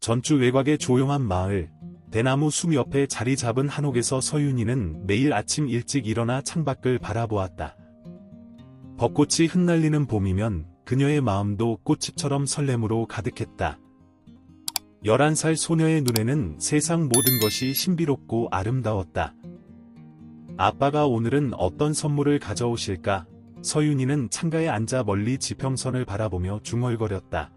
전주 외곽의 조용한 마을, 대나무 숲 옆에 자리 잡은 한옥에서 서윤이는 매일 아침 일찍 일어나 창밖을 바라보았다. 벚꽃이 흩날리는 봄이면 그녀의 마음도 꽃잎처럼 설렘으로 가득했다. 11살 소녀의 눈에는 세상 모든 것이 신비롭고 아름다웠다. 아빠가 오늘은 어떤 선물을 가져오실까? 서윤이는 창가에 앉아 멀리 지평선을 바라보며 중얼거렸다.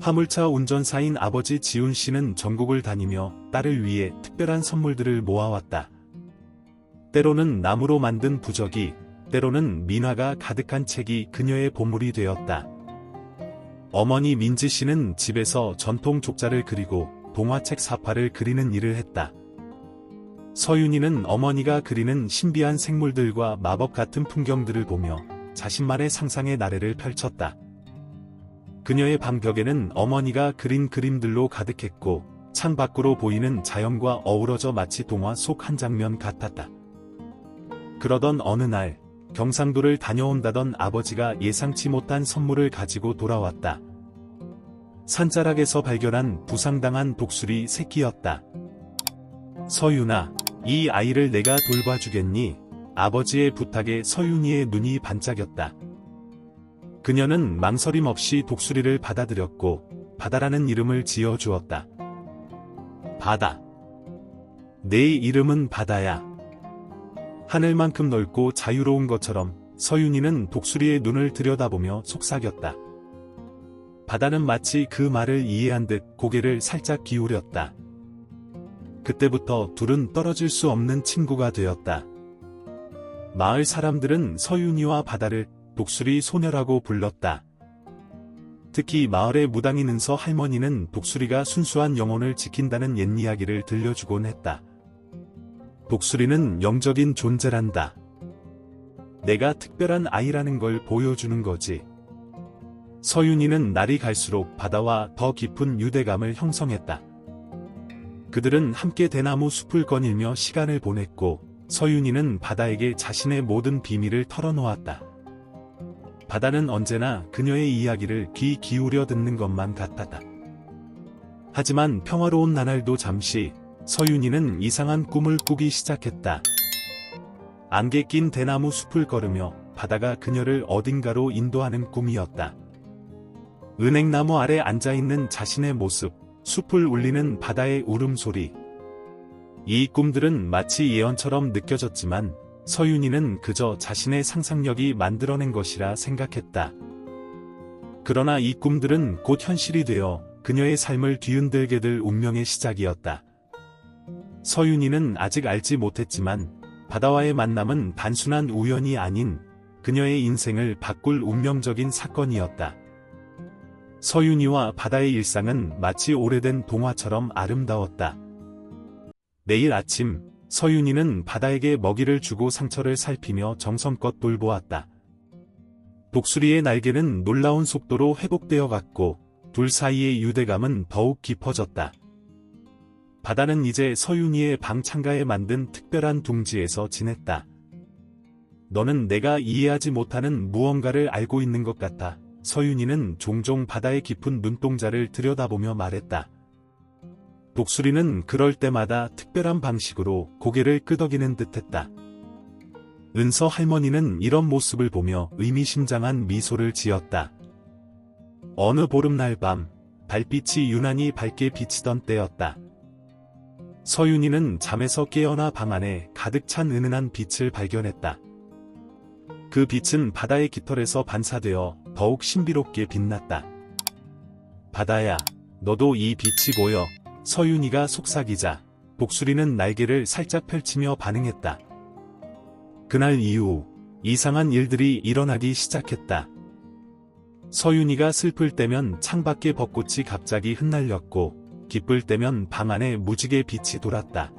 화물차 운전사인 아버지 지훈 씨는 전국을 다니며 딸을 위해 특별한 선물들을 모아왔다. 때로는 나무로 만든 부적이, 때로는 민화가 가득한 책이 그녀의 보물이 되었다. 어머니 민지 씨는 집에서 전통 족자를 그리고 동화책 사파를 그리는 일을 했다. 서윤이는 어머니가 그리는 신비한 생물들과 마법 같은 풍경들을 보며 자신만의 상상의 나래를 펼쳤다. 그녀의 방벽에는 어머니가 그린 그림들로 가득했고 창밖으로 보이는 자연과 어우러져 마치 동화 속 한 장면 같았다. 그러던 어느 날 경상도를 다녀온다던 아버지가 예상치 못한 선물을 가지고 돌아왔다. 산자락에서 발견한 부상당한 독수리 새끼였다. 서윤아, 이 아이를 내가 돌봐주겠니? 아버지의 부탁에 서윤이의 눈이 반짝였다. 그녀는 망설임 없이 독수리를 받아들였고 바다라는 이름을 지어주었다. 바다. 내 이름은 바다야. 하늘만큼 넓고 자유로운 것처럼 서윤이는 독수리의 눈을 들여다보며 속삭였다. 바다는 마치 그 말을 이해한 듯 고개를 살짝 기울였다. 그때부터 둘은 떨어질 수 없는 친구가 되었다. 마을 사람들은 서윤이와 바다를 독수리 소녀라고 불렀다. 특히 마을의 무당인 은서 할머니는 독수리가 순수한 영혼을 지킨다는 옛 이야기를 들려주곤 했다. 독수리는 영적인 존재란다. 내가 특별한 아이라는 걸 보여주는 거지. 서윤이는 날이 갈수록 바다와 더 깊은 유대감을 형성했다. 그들은 함께 대나무 숲을 거닐며 시간을 보냈고 서윤이는 바다에게 자신의 모든 비밀을 털어놓았다. 바다는 언제나 그녀의 이야기를 귀 기울여 듣는 것만 같았다. 하지만 평화로운 나날도 잠시 서윤이는 이상한 꿈을 꾸기 시작했다. 안개 낀 대나무 숲을 걸으며 바다가 그녀를 어딘가로 인도하는 꿈이었다. 은행나무 아래 앉아있는 자신의 모습, 숲을 울리는 바다의 울음소리. 이 꿈들은 마치 예언처럼 느껴졌지만 서윤이는 그저 자신의 상상력이 만들어낸 것이라 생각했다. 그러나 이 꿈들은 곧 현실이 되어 그녀의 삶을 뒤흔들게 될 운명의 시작이었다. 서윤이는 아직 알지 못했지만 바다와의 만남은 단순한 우연이 아닌 그녀의 인생을 바꿀 운명적인 사건이었다. 서윤이와 바다의 일상은 마치 오래된 동화처럼 아름다웠다. 내일 아침, 서윤이는 바다에게 먹이를 주고 상처를 살피며 정성껏 돌보았다. 독수리의 날개는 놀라운 속도로 회복되어 갔고 둘 사이의 유대감은 더욱 깊어졌다. 바다는 이제 서윤이의 방 창가에 만든 특별한 둥지에서 지냈다. 너는 내가 이해하지 못하는 무언가를 알고 있는 것 같아. 서윤이는 종종 바다의 깊은 눈동자를 들여다보며 말했다. 독수리는 그럴 때마다 특별한 방식으로 고개를 끄덕이는 듯했다. 은서 할머니는 이런 모습을 보며 의미심장한 미소를 지었다. 어느 보름날 밤, 달빛이 유난히 밝게 비치던 때였다. 서윤이는 잠에서 깨어나 방 안에 가득 찬 은은한 빛을 발견했다. 그 빛은 바다의 깃털에서 반사되어 더욱 신비롭게 빛났다. 바다야, 너도 이 빛이 보여? 서윤이가 속삭이자 독수리는 날개를 살짝 펼치며 반응했다. 그날 이후 이상한 일들이 일어나기 시작했다. 서윤이가 슬플 때면 창밖의 벚꽃이 갑자기 흩날렸고 기쁠 때면 방 안에 무지개 빛이 돌았다.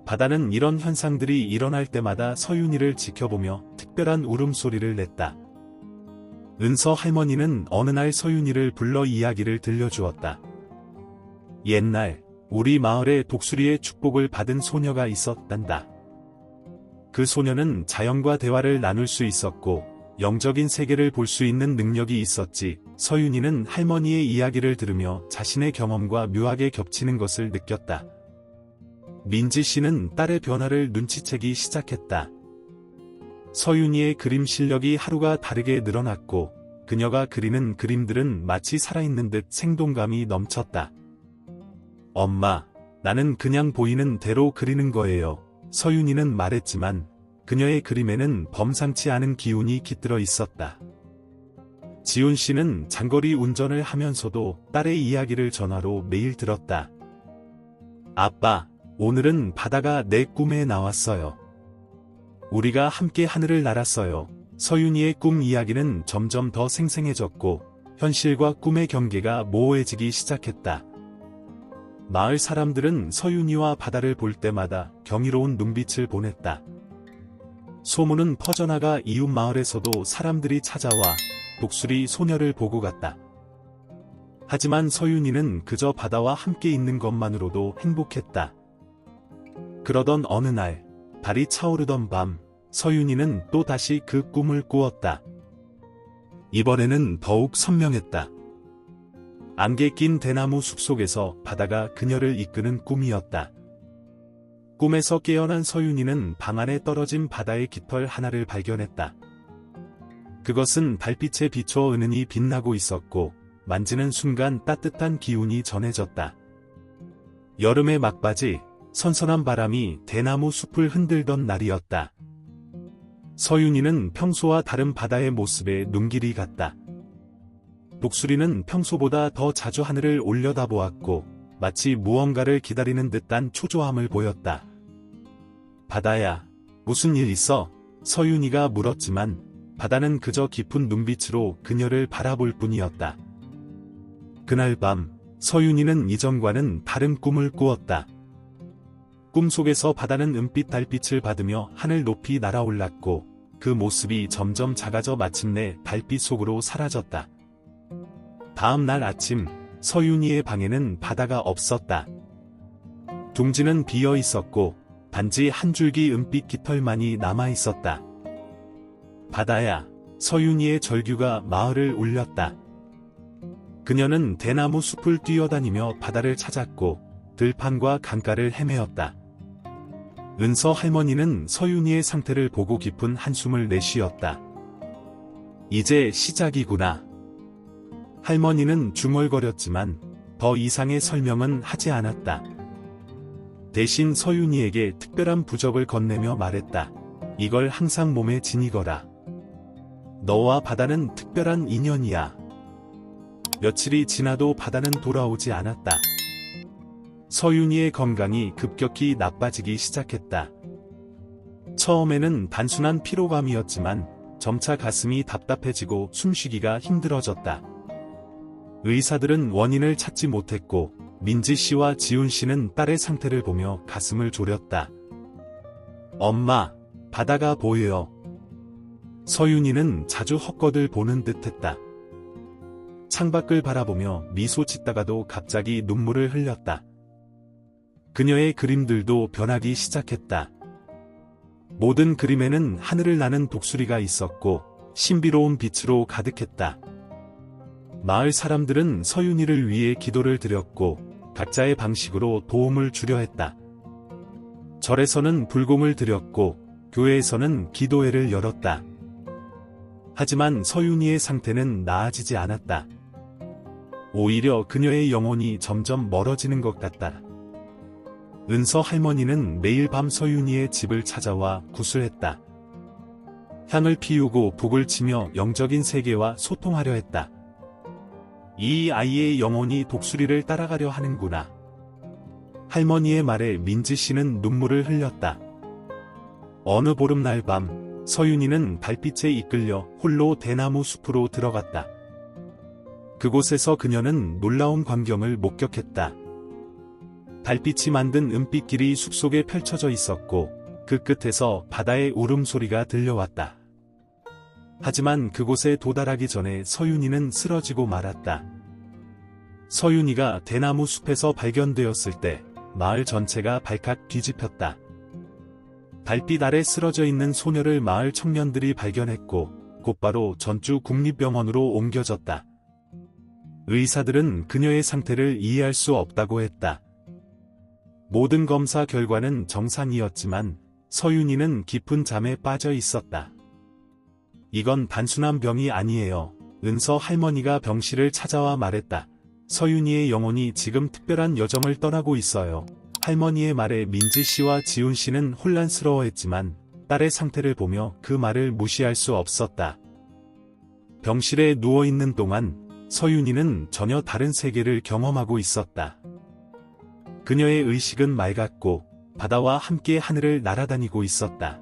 바다는 이런 현상들이 일어날 때마다 서윤이를 지켜보며 특별한 울음소리를 냈다. 은서 할머니는 어느 날 서윤이를 불러 이야기를 들려주었다. 옛날 우리 마을에 독수리의 축복을 받은 소녀가 있었단다. 그 소녀는 자연과 대화를 나눌 수 있었고 영적인 세계를 볼 수 있는 능력이 있었지. 서윤이는 할머니의 이야기를 들으며 자신의 경험과 묘하게 겹치는 것을 느꼈다. 민지 씨는 딸의 변화를 눈치채기 시작했다. 서윤이의 그림 실력이 하루가 다르게 늘어났고 그녀가 그리는 그림들은 마치 살아있는 듯 생동감이 넘쳤다. 엄마, 나는 그냥 보이는 대로 그리는 거예요. 서윤이는 말했지만 그녀의 그림에는 범상치 않은 기운이 깃들어 있었다. 지훈 씨는 장거리 운전을 하면서도 딸의 이야기를 전화로 매일 들었다. 아빠, 오늘은 바다가 내 꿈에 나왔어요. 우리가 함께 하늘을 날았어요. 서윤이의 꿈 이야기는 점점 더 생생해졌고 현실과 꿈의 경계가 모호해지기 시작했다. 마을 사람들은 서윤이와 바다를 볼 때마다 경이로운 눈빛을 보냈다. 소문은 퍼져나가 이웃 마을에서도 사람들이 찾아와 독수리 소녀를 보고 갔다. 하지만 서윤이는 그저 바다와 함께 있는 것만으로도 행복했다. 그러던 어느 날, 달이 차오르던 밤, 서윤이는 또 다시 그 꿈을 꾸었다. 이번에는 더욱 선명했다. 안개 낀 대나무 숲속에서 바다가 그녀를 이끄는 꿈이었다. 꿈에서 깨어난 서윤이는 방 안에 떨어진 바다의 깃털 하나를 발견했다. 그것은 달빛에 비춰 은은히 빛나고 있었고 만지는 순간 따뜻한 기운이 전해졌다. 여름의 막바지, 선선한 바람이 대나무 숲을 흔들던 날이었다. 서윤이는 평소와 다른 바다의 모습에 눈길이 갔다. 독수리는 평소보다 더 자주 하늘을 올려다보았고 마치 무언가를 기다리는 듯한 초조함을 보였다. 바다야, 무슨 일 있어? 서윤이가 물었지만 바다는 그저 깊은 눈빛으로 그녀를 바라볼 뿐이었다. 그날 밤, 서윤이는 이전과는 다른 꿈을 꾸었다. 꿈속에서 바다는 은빛 달빛을 받으며 하늘 높이 날아올랐고 그 모습이 점점 작아져 마침내 달빛 속으로 사라졌다. 다음 날 아침, 서윤이의 방에는 바다가 없었다. 둥지는 비어 있었고 단지 한 줄기 은빛 깃털만이 남아 있었다. 바다야, 서윤이의 절규가 마을을 울렸다. 그녀는 대나무 숲을 뛰어다니며 바다를 찾았고 들판과 강가를 헤매었다. 은서 할머니는 서윤이의 상태를 보고 깊은 한숨을 내쉬었다. 이제 시작이구나. 할머니는 중얼거렸지만 더 이상의 설명은 하지 않았다. 대신 서윤이에게 특별한 부적을 건네며 말했다. 이걸 항상 몸에 지니거라. 너와 바다는 특별한 인연이야. 며칠이 지나도 바다는 돌아오지 않았다. 서윤이의 건강이 급격히 나빠지기 시작했다. 처음에는 단순한 피로감이었지만 점차 가슴이 답답해지고 숨쉬기가 힘들어졌다. 의사들은 원인을 찾지 못했고 민지 씨와 지훈 씨는 딸의 상태를 보며 가슴을 졸였다. 엄마, 바다가 보여요. 서윤이는 자주 헛것을 보는 듯했다. 창밖을 바라보며 미소 짓다가도 갑자기 눈물을 흘렸다. 그녀의 그림들도 변하기 시작했다. 모든 그림에는 하늘을 나는 독수리가 있었고 신비로운 빛으로 가득했다. 마을 사람들은 서윤이를 위해 기도를 드렸고 각자의 방식으로 도움을 주려 했다. 절에서는 불공을 드렸고 교회에서는 기도회를 열었다. 하지만 서윤이의 상태는 나아지지 않았다. 오히려 그녀의 영혼이 점점 멀어지는 것 같다. 은서 할머니는 매일 밤 서윤이의 집을 찾아와 구슬했다. 향을 피우고 북을 치며 영적인 세계와 소통하려 했다. 이 아이의 영혼이 독수리를 따라가려 하는구나. 할머니의 말에 민지 씨는 눈물을 흘렸다. 어느 보름날 밤, 서윤이는 달빛에 이끌려 홀로 대나무 숲으로 들어갔다. 그곳에서 그녀는 놀라운 광경을 목격했다. 달빛이 만든 은빛길이 숲속에 펼쳐져 있었고 그 끝에서 바다의 울음소리가 들려왔다. 하지만 그곳에 도달하기 전에 서윤이는 쓰러지고 말았다. 서윤이가 대나무 숲에서 발견되었을 때 마을 전체가 발칵 뒤집혔다. 달빛 아래 쓰러져 있는 소녀를 마을 청년들이 발견했고 곧바로 전주 국립병원으로 옮겨졌다. 의사들은 그녀의 상태를 이해할 수 없다고 했다. 모든 검사 결과는 정상이었지만 서윤이는 깊은 잠에 빠져 있었다. 이건 단순한 병이 아니에요. 은서 할머니가 병실을 찾아와 말했다. 서윤이의 영혼이 지금 특별한 여정을 떠나고 있어요. 할머니의 말에 민지 씨와 지훈 씨는 혼란스러워했지만 딸의 상태를 보며 그 말을 무시할 수 없었다. 병실에 누워있는 동안 서윤이는 전혀 다른 세계를 경험하고 있었다. 그녀의 의식은 맑았고 바다와 함께 하늘을 날아다니고 있었다.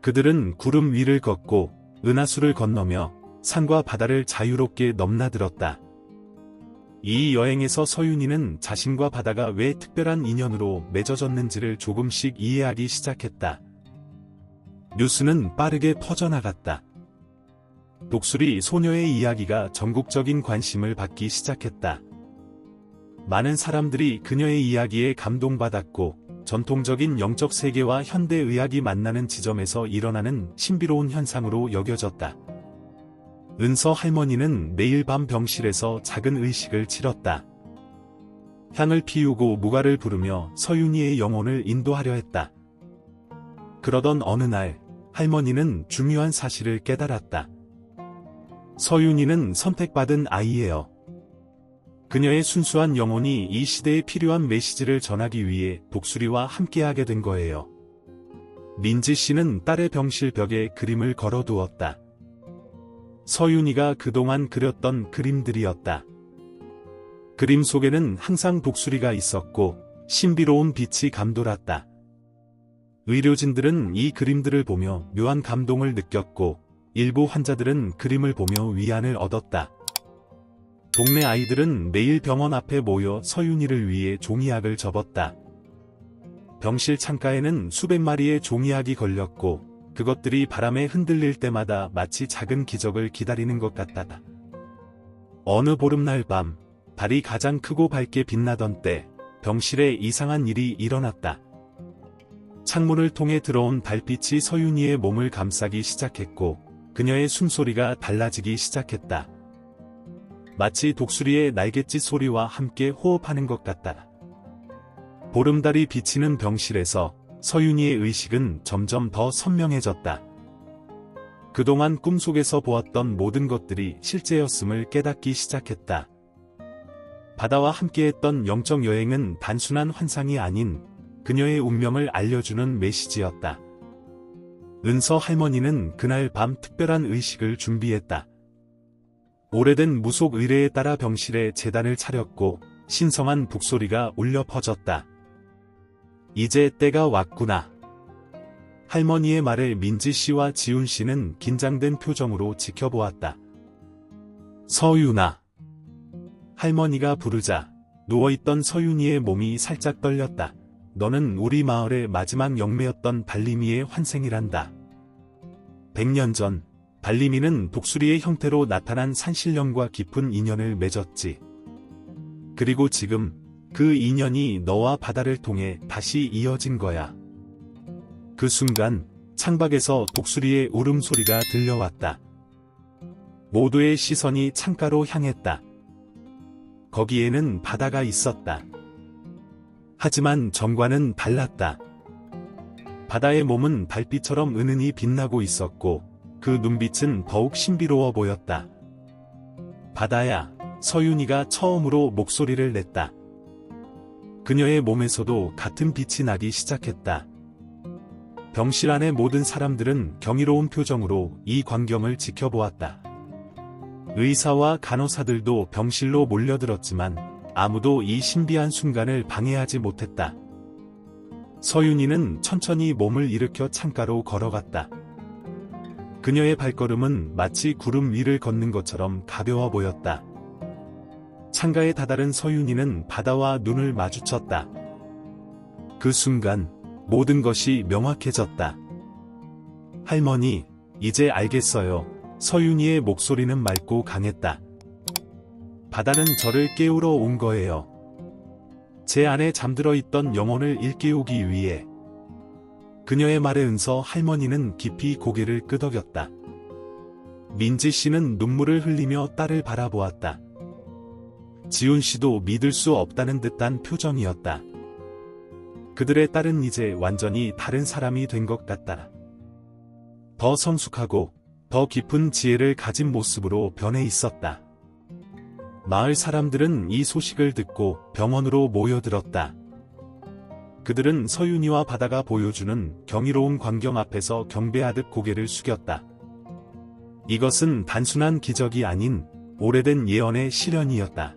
그들은 구름 위를 걷고 은하수를 건너며 산과 바다를 자유롭게 넘나들었다. 이 여행에서 서윤이는 자신과 바다가 왜 특별한 인연으로 맺어졌는지를 조금씩 이해하기 시작했다. 뉴스는 빠르게 퍼져나갔다. 독수리 소녀의 이야기가 전국적인 관심을 받기 시작했다. 많은 사람들이 그녀의 이야기에 감동받았고 전통적인 영적 세계와 현대의학이 만나는 지점에서 일어나는 신비로운 현상으로 여겨졌다. 은서 할머니는 매일 밤 병실에서 작은 의식을 치렀다. 향을 피우고 무가를 부르며 서윤이의 영혼을 인도하려 했다. 그러던 어느 날 할머니는 중요한 사실을 깨달았다. 서윤이는 선택받은 아이예요. 그녀의 순수한 영혼이 이 시대에 필요한 메시지를 전하기 위해 독수리와 함께하게 된 거예요. 민지 씨는 딸의 병실 벽에 그림을 걸어두었다. 서윤이가 그동안 그렸던 그림들이었다. 그림 속에는 항상 독수리가 있었고 신비로운 빛이 감돌았다. 의료진들은 이 그림들을 보며 묘한 감동을 느꼈고 일부 환자들은 그림을 보며 위안을 얻었다. 동네 아이들은 매일 병원 앞에 모여 서윤이를 위해 종이약을 접었다. 병실 창가에는 수백 마리의 종이약이 걸렸고 그것들이 바람에 흔들릴 때마다 마치 작은 기적을 기다리는 것 같았다. 어느 보름날 밤, 달이 가장 크고 밝게 빛나던 때 병실에 이상한 일이 일어났다. 창문을 통해 들어온 달빛이 서윤이의 몸을 감싸기 시작했고 그녀의 숨소리가 달라지기 시작했다. 마치 독수리의 날갯짓 소리와 함께 호흡하는 것 같다. 보름달이 비치는 병실에서 서윤이의 의식은 점점 더 선명해졌다. 그동안 꿈속에서 보았던 모든 것들이 실제였음을 깨닫기 시작했다. 바다와 함께했던 영적 여행은 단순한 환상이 아닌 그녀의 운명을 알려주는 메시지였다. 은서 할머니는 그날 밤 특별한 의식을 준비했다. 오래된 무속 의례에 따라 병실에 제단을 차렸고 신성한 북소리가 울려 퍼졌다. 이제 때가 왔구나. 할머니의 말에 민지 씨와 지훈 씨는 긴장된 표정으로 지켜보았다. 서윤아. 할머니가 부르자 누워있던 서윤이의 몸이 살짝 떨렸다. 너는 우리 마을의 마지막 영매였던 발림이의 환생이란다. 100년 전 발림이는 독수리의 형태로 나타난 산신령과 깊은 인연을 맺었지. 그리고 지금 그 인연이 너와 바다를 통해 다시 이어진 거야. 그 순간 창밖에서 독수리의 울음소리가 들려왔다. 모두의 시선이 창가로 향했다. 거기에는 바다가 있었다. 하지만 전과는 달랐다. 바다의 몸은 달빛처럼 은은히 빛나고 있었고 그 눈빛은 더욱 신비로워 보였다. 바다야, 서윤이가 처음으로 목소리를 냈다. 그녀의 몸에서도 같은 빛이 나기 시작했다. 병실 안의 모든 사람들은 경이로운 표정으로 이 광경을 지켜보았다. 의사와 간호사들도 병실로 몰려들었지만 아무도 이 신비한 순간을 방해하지 못했다. 서윤이는 천천히 몸을 일으켜 창가로 걸어갔다. 그녀의 발걸음은 마치 구름 위를 걷는 것처럼 가벼워 보였다. 창가에 다다른 서윤이는 바다와 눈을 마주쳤다. 그 순간 모든 것이 명확해졌다. 할머니, 이제 알겠어요. 서윤이의 목소리는 맑고 강했다. 바다는 저를 깨우러 온 거예요. 제 안에 잠들어 있던 영혼을 일깨우기 위해. 그녀의 말에 은서 할머니는 깊이 고개를 끄덕였다. 민지 씨는 눈물을 흘리며 딸을 바라보았다. 지훈 씨도 믿을 수 없다는 듯한 표정이었다. 그들의 딸은 이제 완전히 다른 사람이 된 것 같다. 더 성숙하고 더 깊은 지혜를 가진 모습으로 변해 있었다. 마을 사람들은 이 소식을 듣고 병원으로 모여들었다. 그들은 서윤이와 바다가 보여주는 경이로운 광경 앞에서 경배하듯 고개를 숙였다. 이것은 단순한 기적이 아닌 오래된 예언의 실현이었다.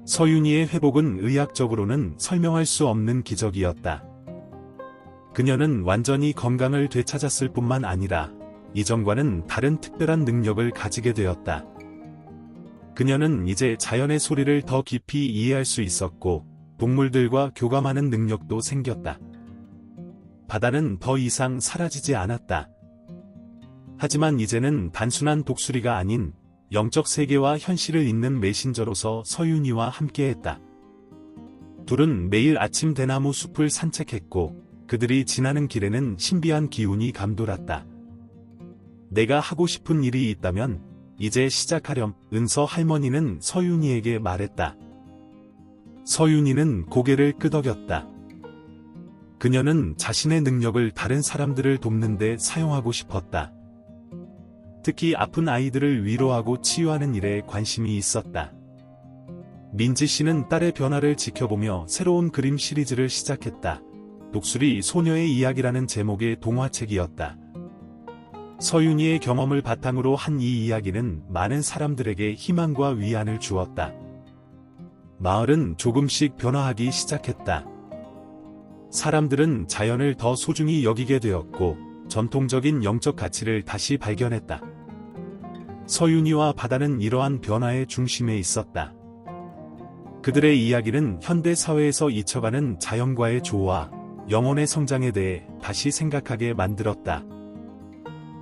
서윤이의 회복은 의학적으로는 설명할 수 없는 기적이었다. 그녀는 완전히 건강을 되찾았을 뿐만 아니라 이전과는 다른 특별한 능력을 가지게 되었다. 그녀는 이제 자연의 소리를 더 깊이 이해할 수 있었고 동물들과 교감하는 능력도 생겼다. 바다는 더 이상 사라지지 않았다. 하지만 이제는 단순한 독수리가 아닌 영적 세계와 현실을 잇는 메신저로서 서윤이와 함께했다. 둘은 매일 아침 대나무 숲을 산책했고 그들이 지나는 길에는 신비한 기운이 감돌았다. 내가 하고 싶은 일이 있다면 이제 시작하렴. 은서 할머니는 서윤이에게 말했다. 서윤이는 고개를 끄덕였다. 그녀는 자신의 능력을 다른 사람들을 돕는 데 사용하고 싶었다. 특히 아픈 아이들을 위로하고 치유하는 일에 관심이 있었다. 민지 씨는 딸의 변화를 지켜보며 새로운 그림 시리즈를 시작했다. 독수리 소녀의 이야기라는 제목의 동화책이었다. 서윤이의 경험을 바탕으로 한 이 이야기는 많은 사람들에게 희망과 위안을 주었다. 마을은 조금씩 변화하기 시작했다. 사람들은 자연을 더 소중히 여기게 되었고 전통적인 영적 가치를 다시 발견했다. 서윤이와 바다는 이러한 변화의 중심에 있었다. 그들의 이야기는 현대 사회에서 잊혀가는 자연과의 조화, 영혼의 성장에 대해 다시 생각하게 만들었다.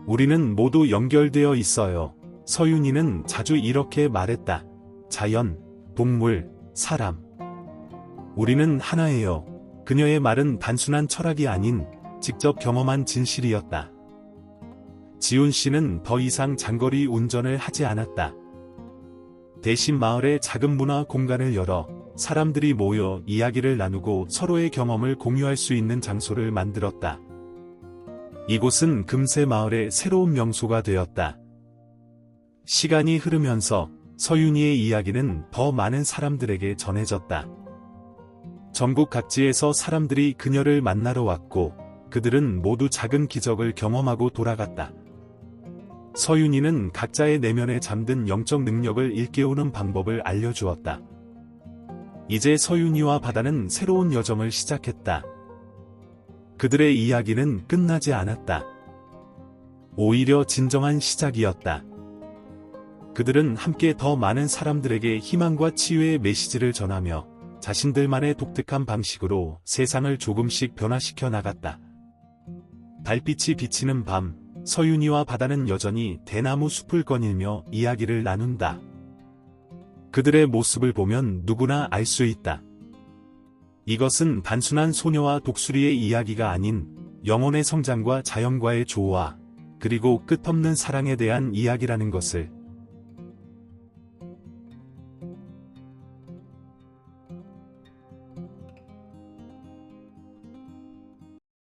우리는 모두 연결되어 있어요. 서윤이는 자주 이렇게 말했다. 자연, 동물, 사람. 우리는 하나예요. 그녀의 말은 단순한 철학이 아닌 직접 경험한 진실이었다. 지훈 씨는 더 이상 장거리 운전을 하지 않았다. 대신 마을에 작은 문화 공간을 열어 사람들이 모여 이야기를 나누고 서로의 경험을 공유할 수 있는 장소를 만들었다. 이곳은 금세 마을의 새로운 명소가 되었다. 시간이 흐르면서 서윤이의 이야기는 더 많은 사람들에게 전해졌다. 전국 각지에서 사람들이 그녀를 만나러 왔고 그들은 모두 작은 기적을 경험하고 돌아갔다. 서윤이는 각자의 내면에 잠든 영적 능력을 일깨우는 방법을 알려주었다. 이제 서윤이와 바다는 새로운 여정을 시작했다. 그들의 이야기는 끝나지 않았다. 오히려 진정한 시작이었다. 그들은 함께 더 많은 사람들에게 희망과 치유의 메시지를 전하며 자신들만의 독특한 방식으로 세상을 조금씩 변화시켜 나갔다. 달빛이 비치는 밤, 서윤이와 바다는 여전히 대나무 숲을 거닐며 이야기를 나눈다. 그들의 모습을 보면 누구나 알 수 있다. 이것은 단순한 소녀와 독수리의 이야기가 아닌 영혼의 성장과 자연과의 조화, 그리고 끝없는 사랑에 대한 이야기라는 것을